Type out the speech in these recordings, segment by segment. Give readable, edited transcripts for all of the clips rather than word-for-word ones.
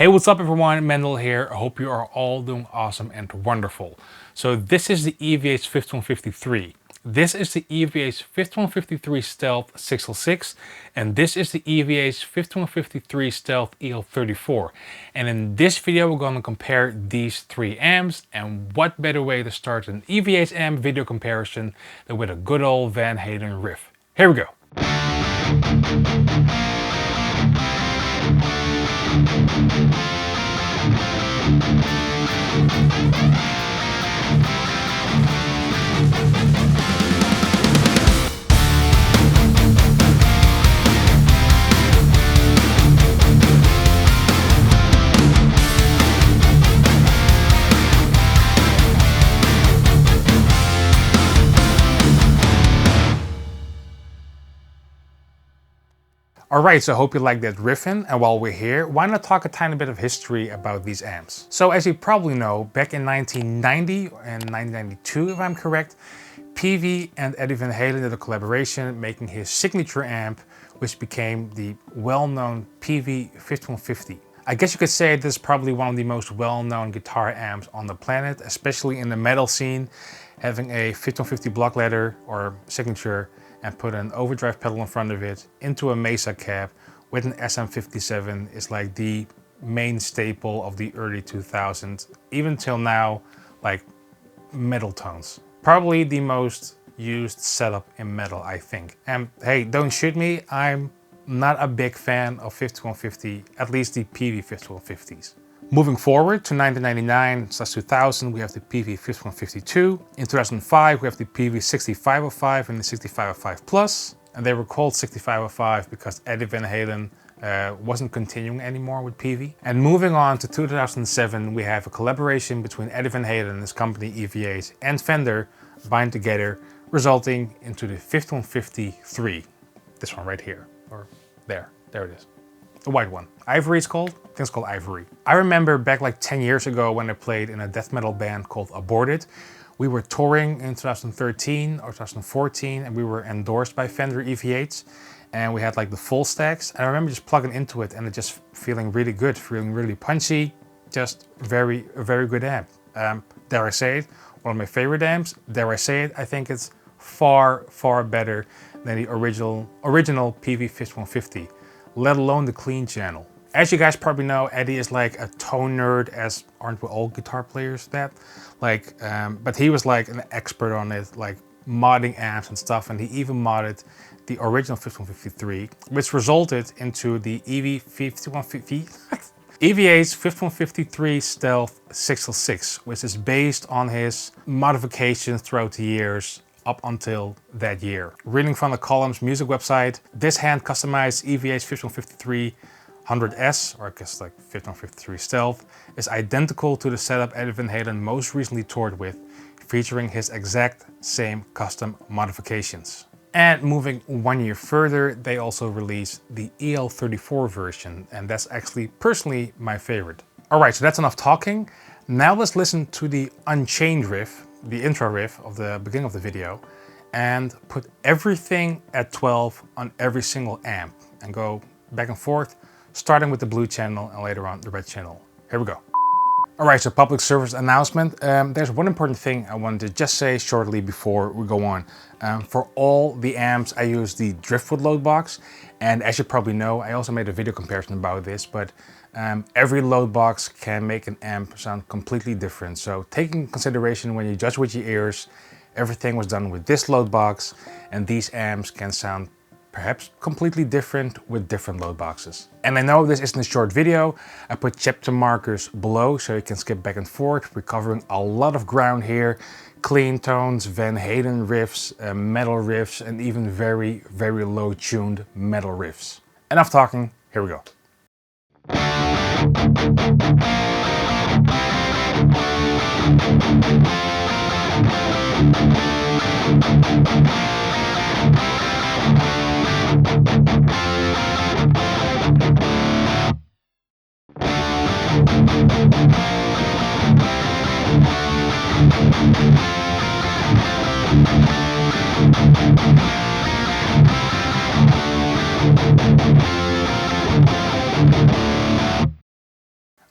Hey, what's up everyone, Mendel here. I hope you are all doing awesome and wonderful. So this is the EVH 5153. This is the EVH 5153 Stealth 606 and this is the EVH 5153 Stealth EL34. And in this video we're going to compare these three amps, and what better way to start an EVH amp video comparison than with a good old Van Halen riff. Here we go. Alright, so I hope you like that riffing, and while we're here, why not talk a tiny bit of history about these amps. So as you probably know, back in 1990 and 1992 if I'm correct, PV and Eddie Van Halen did a collaboration making his signature amp, which became the well-known PV 5150. I guess you could say this is probably one of the most well-known guitar amps on the planet, especially in the metal scene. Having a 5150 block letter or signature and put an overdrive pedal in front of it into a Mesa cab with an SM57 is like the main staple of the early 2000s, even till now, like metal tones. Probably the most used setup in metal, I think. And hey, don't shoot me, I'm not a big fan of 5150, at least the PV 5150s. Moving forward to 1999/2000, we have the PV 5152. In 2005, we have the PV 6505 and the 6505 Plus. And they were called 6505 because Eddie Van Halen wasn't continuing anymore with PV. And moving on to 2007, we have a collaboration between Eddie Van Halen and his company EVH and Fender bind together, resulting into the 5153. This one right here, or there it is. The white one. Ivory it's called? I think it's called Ivory. I remember back like 10 years ago when I played in a death metal band called Aborted. We were touring in 2013 or 2014 and we were endorsed by Fender EVH. And we had like the full stacks. And I remember just plugging into it and it just feeling really good, feeling really punchy. Just a very good amp. Dare I say it, one of my favorite amps. Dare I say it, I think it's far better than the original PV 5150. Let alone the clean channel. As you guys probably know, Eddie is like a tone nerd, as aren't we all guitar players that? Like, but he was like an expert on it, like modding amps and stuff, and he even modded the original 5153, which resulted into the EVH 5153 Stealth 606, which is based on his modifications throughout the years up until that year. Reading from the Columns music website, this hand customized EVH 5153 100S, or I guess like 5153 Stealth, is identical to the setup Eddie Van Halen most recently toured with, featuring his exact same custom modifications. And moving 1 year further, they also released the EL34 version, and that's actually personally my favorite. Alright, so that's enough talking. Now let's listen to the Unchained riff, the intro riff of the beginning of the video, and put everything at 12 on every single amp and go back and forth, starting with the blue channel and later on the red channel. Here we go. Alright, so public service announcement. There's one important thing I wanted to just say shortly before we go on. For all the amps, I use the Driftwood load box, and as you probably know, I also made a video comparison about this, but every load box can make an amp sound completely different. So take in consideration when you judge with your ears, everything was done with this load box, and these amps can sound perhaps completely different with different load boxes. And I know this isn't a short video. I put chapter markers below so you can skip back and forth. We're covering a lot of ground here. Clean tones, Van Halen riffs, metal riffs, and even very low tuned metal riffs. Enough talking, here we go.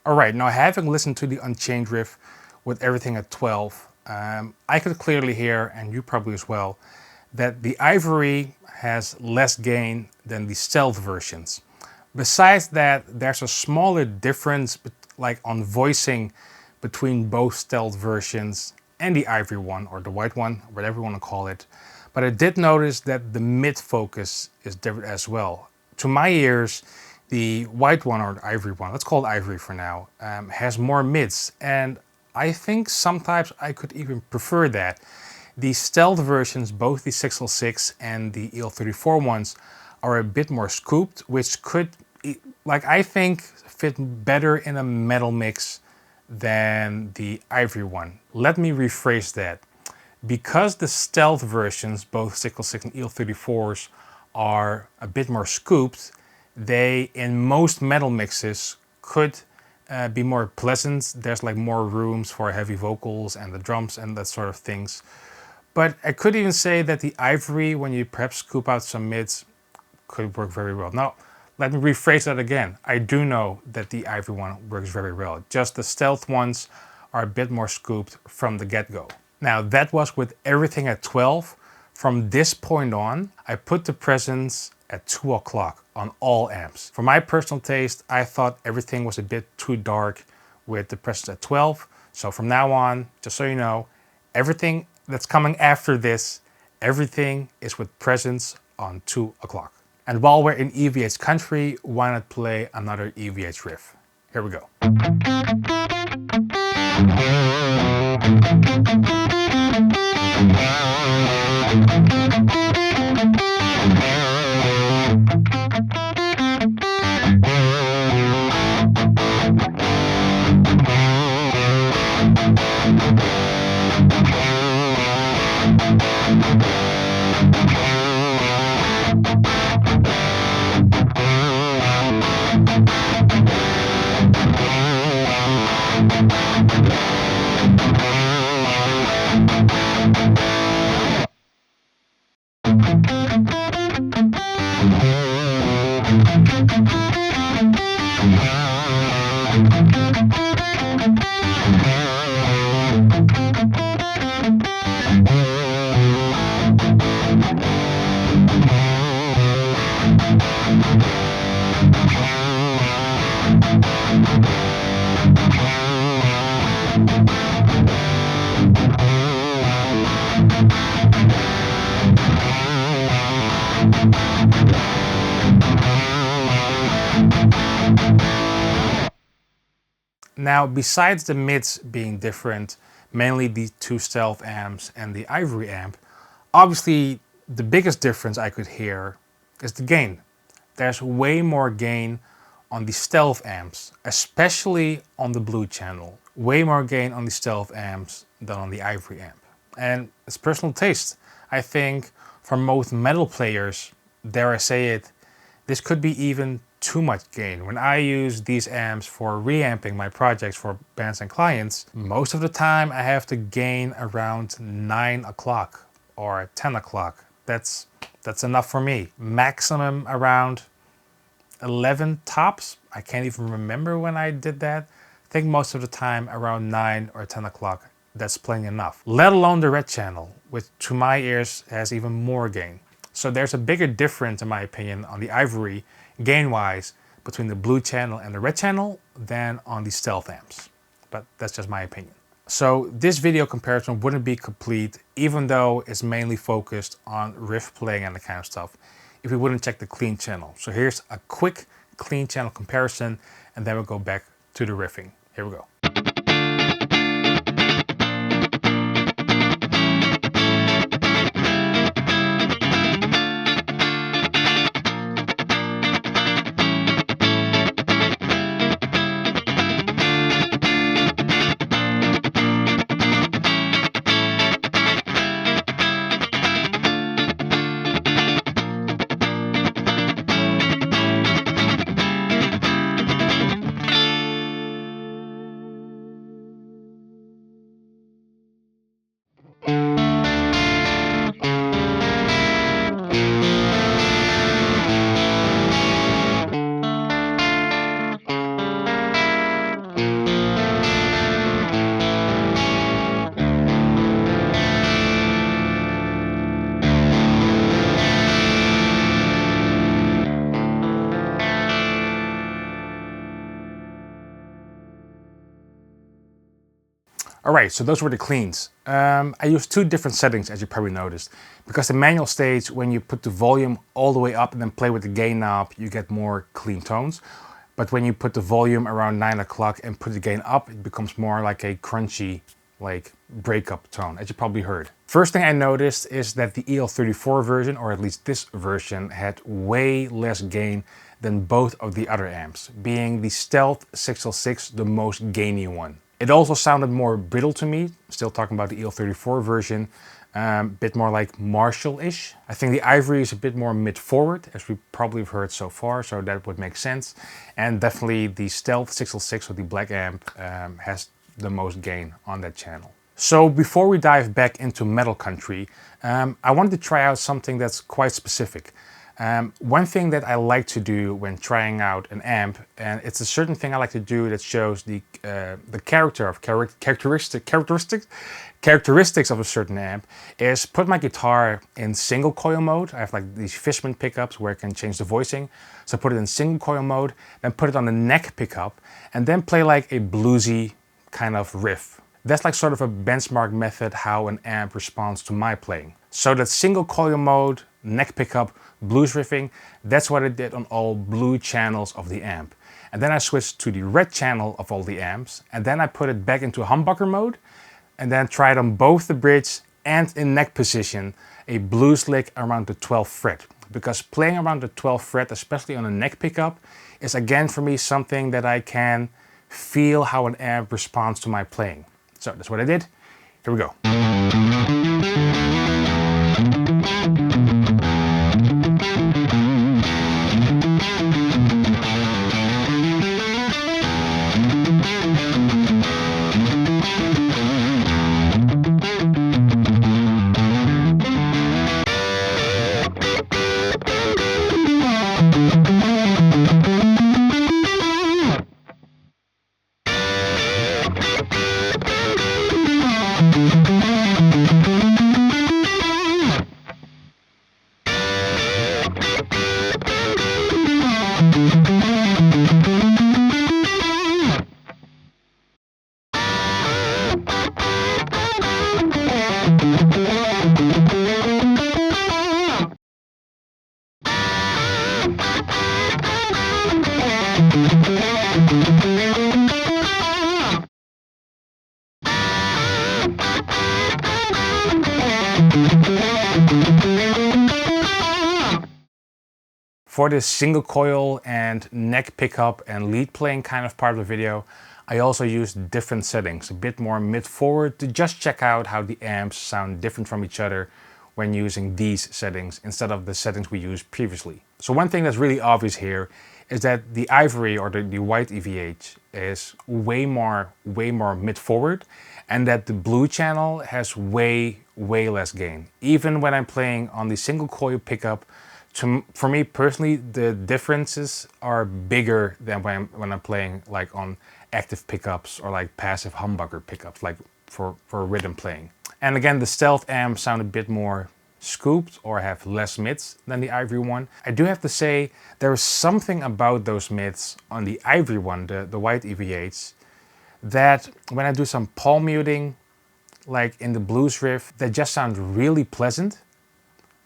Alright, now having listened to the Unchained riff with everything at 12, I could clearly hear, and you probably as well, that the Ivory has less gain than the Stealth versions. Besides that, there's a smaller difference like on voicing between both Stealth versions and the Ivory one, or the white one, whatever you want to call it. But I did notice that the mid focus is different as well. To my ears, the white one, or the Ivory one, let's call it Ivory for now, has more mids, and I think sometimes I could even prefer that. The Stealth versions, both the 606 and the EL34 ones, are a bit more scooped, which could, like, I think fit better in a metal mix than the Ivory one. Let me rephrase that. Because the Stealth versions, both 606 and EL34s, are a bit more scooped, they, in most metal mixes, could be more pleasant. There's like more rooms for heavy vocals and the drums and that sort of things. But I could even say that the Ivory, when you perhaps scoop out some mids, could work very well. Now, let me rephrase that again. I do know that the Ivory one works very well. Just the Stealth ones are a bit more scooped from the get-go. Now, that was with everything at 12. From this point on, I put the presence at 2 o'clock on all amps. For my personal taste, I thought everything was a bit too dark with the presence at 12. So from now on, just so you know, everything that's coming after this, everything is with presence on 2 o'clock. And while we're in EVH country, why not play another EVH riff? Here we go. Now, besides the mids being different, mainly the two Stealth amps and the Ivory amp, obviously the biggest difference I could hear is the gain. There's way more gain on the Stealth amps, especially on the Blue channel. Way more gain on the Stealth amps than on the Ivory amp. And it's personal taste. I think for most metal players, dare I say it, this could be even too much gain. When I use these amps for reamping my projects for bands and clients, most of the time I have to gain around 9 o'clock or 10 o'clock. That's enough for me. Maximum around 11 tops. I can't even remember when I did that. I think most of the time around 9 or 10 o'clock, that's plenty enough. Let alone the Red channel, which to my ears has even more gain. So there's a bigger difference, in my opinion, on the Ivory, gain-wise, between the Blue channel and the Red channel than on the Stealth amps. But that's just my opinion. So this video comparison wouldn't be complete, even though it's mainly focused on riff playing and that kind of stuff, if we wouldn't check the clean channel. So here's a quick clean channel comparison, and then we'll go back to the riffing. Here we go. Alright, so those were the cleans. I used two different settings, as you probably noticed. Because the manual states when you put the volume all the way up and then play with the gain knob, you get more clean tones. But when you put the volume around 9 o'clock and put the gain up, it becomes more like a crunchy, like breakup tone, as you probably heard. First thing I noticed is that the EL34 version, or at least this version, had way less gain than both of the other amps, being the Stealth 606 the most gainy one. It also sounded more brittle to me, still talking about the EL34 version, bit more like Marshall-ish. I think the Ivory is a bit more mid-forward, as we probably have heard so far, so that would make sense. And definitely the Stealth 606 with the black amp has the most gain on that channel. So before we dive back into metal country, I wanted to try out something that's quite specific. One thing that I like to do when trying out an amp, and it's a certain thing I like to do that shows the characteristics of a certain amp, is put my guitar in single coil mode. I have like these Fishman pickups where I can change the voicing. So put it in single coil mode, then put it on the neck pickup, and then play like a bluesy kind of riff. That's like sort of a benchmark method how an amp responds to my playing. So that single coil mode, neck pickup, blues riffing, that's what I did on all blue channels of the amp. And then I switched to the red channel of all the amps, and then I put it back into humbucker mode, and then tried on both the bridge and in neck position a blues lick around the 12th fret. Because playing around the 12th fret, especially on a neck pickup, is again for me something that I can feel how an amp responds to my playing. So that's what I did. Here we go. For this single coil and neck pickup and lead playing kind of part of the video, I also used different settings, a bit more mid-forward, to just check out how the amps sound different from each other when using these settings instead of the settings we used previously. So one thing that's really obvious here is that the Ivory, or the white EVH, is way more mid-forward, and that the blue channel has way less gain. Even when I'm playing on the single coil pickup, for me personally, the differences are bigger than when I'm playing like on active pickups or like passive humbucker pickups, like for rhythm playing. And again, the Stealth amps sound a bit more scooped or have less mids than the Ivory one. I do have to say there is something about those mids on the Ivory one, the white EVH, that when I do some palm muting, like in the blues riff, that just sounds really pleasant.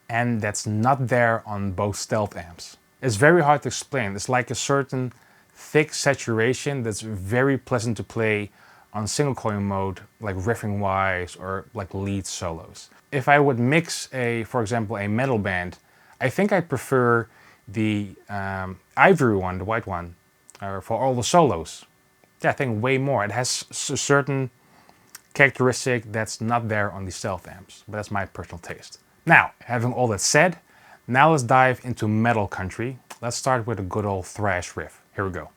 And that's not there on both Stealth amps. It's very hard to explain. It's like a certain thick saturation that's very pleasant to play on single coil mode, like riffing wise or like lead solos. If I would mix for example, a metal band, I think I'd prefer the Ivory one, the white one, for all the solos. Yeah, I think way more. It has a certain characteristic that's not there on the Stealth amps, but that's my personal taste. Now, having all that said, now let's dive into metal country. Let's start with a good old thrash riff. Here we go.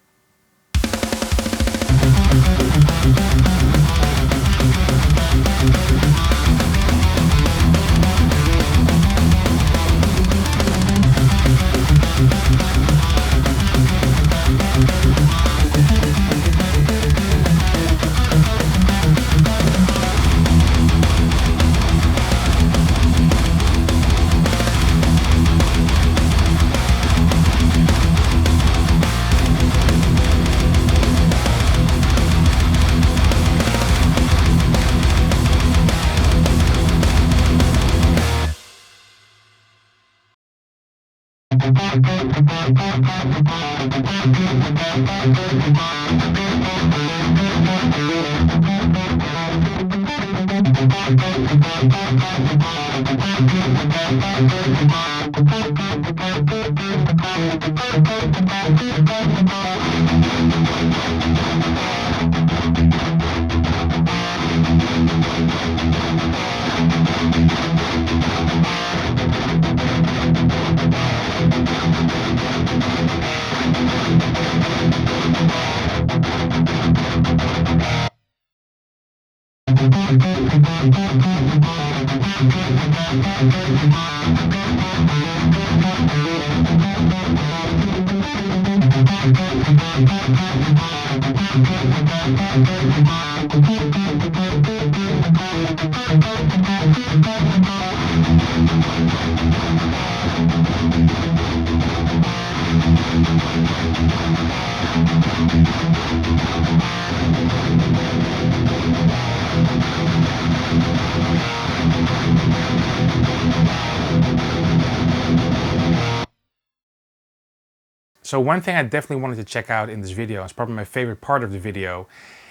So one thing I definitely wanted to check out in this video, it's probably my favorite part of the video,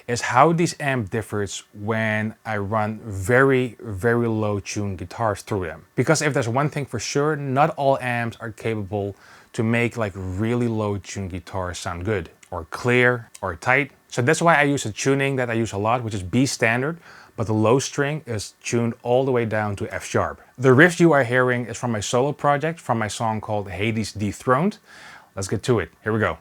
is how this amp differs when I run very, very low tuned guitars through them. Because if there's one thing for sure, not all amps are capable to make like really low tuned guitars sound good, or clear, or tight. So that's why I use a tuning that I use a lot, which is B standard, but the low string is tuned all the way down to F sharp. The riffs you are hearing is from my solo project, from my song called Hades Dethroned. Let's get to it. Here we go.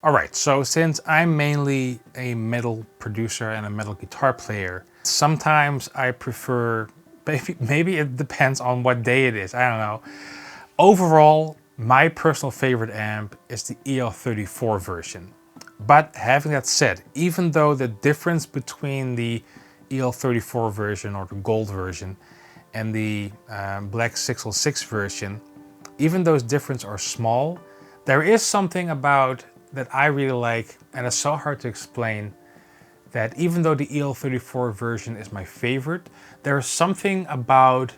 Alright, so since I'm mainly a metal producer and a metal guitar player, sometimes I prefer, maybe it depends on what day it is, I don't know. Overall, my personal favorite amp is the EL34 version. But having that said, even though the difference between the EL34 version or the gold version and the black 606 version, even those differences are small, there is something about that I really like, and it's so hard to explain, that even though the EL34 version is my favorite, there is something about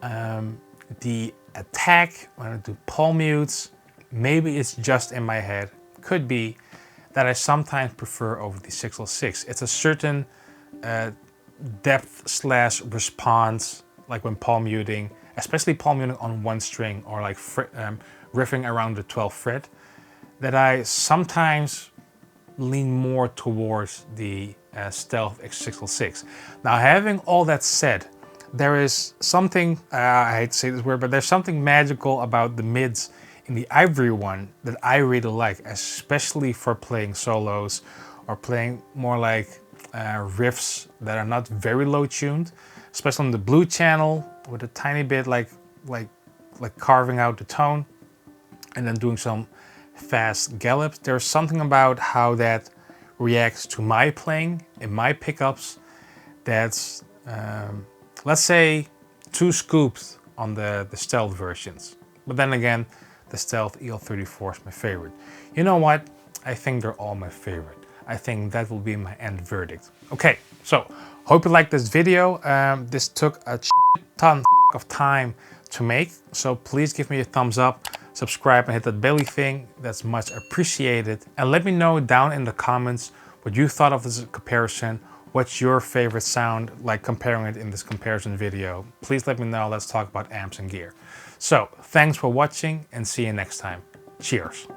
the attack when I do palm mutes, maybe it's just in my head, could be, that I sometimes prefer over the 606. It's a certain depth slash response, like when palm muting, especially palm muting on one string or like riffing around the 12th fret, that I sometimes lean more towards the Stealth X606. Now, having all that said, there is something, I hate to say this word, but there's something magical about the mids in the Ivory one that I really like, especially for playing solos or playing more like riffs that are not very low tuned, especially on the blue channel with a tiny bit like carving out the tone and then doing some fast gallops. There's something about how that reacts to my playing and my pickups that's, let's say, 2 scoops on the Stealth versions. But then again, the Stealth EL34 is my favorite. You know what? I think they're all my favorite. I think that will be my end verdict. Okay, so hope you liked this video. This took a ton of time to make, so please give me a thumbs up, subscribe and hit that belly thing. That's much appreciated. And let me know down in the comments what you thought of this comparison. What's your favorite sound, like comparing it in this comparison video? Please let me know. Let's talk about amps and gear. So thanks for watching and see you next time. Cheers.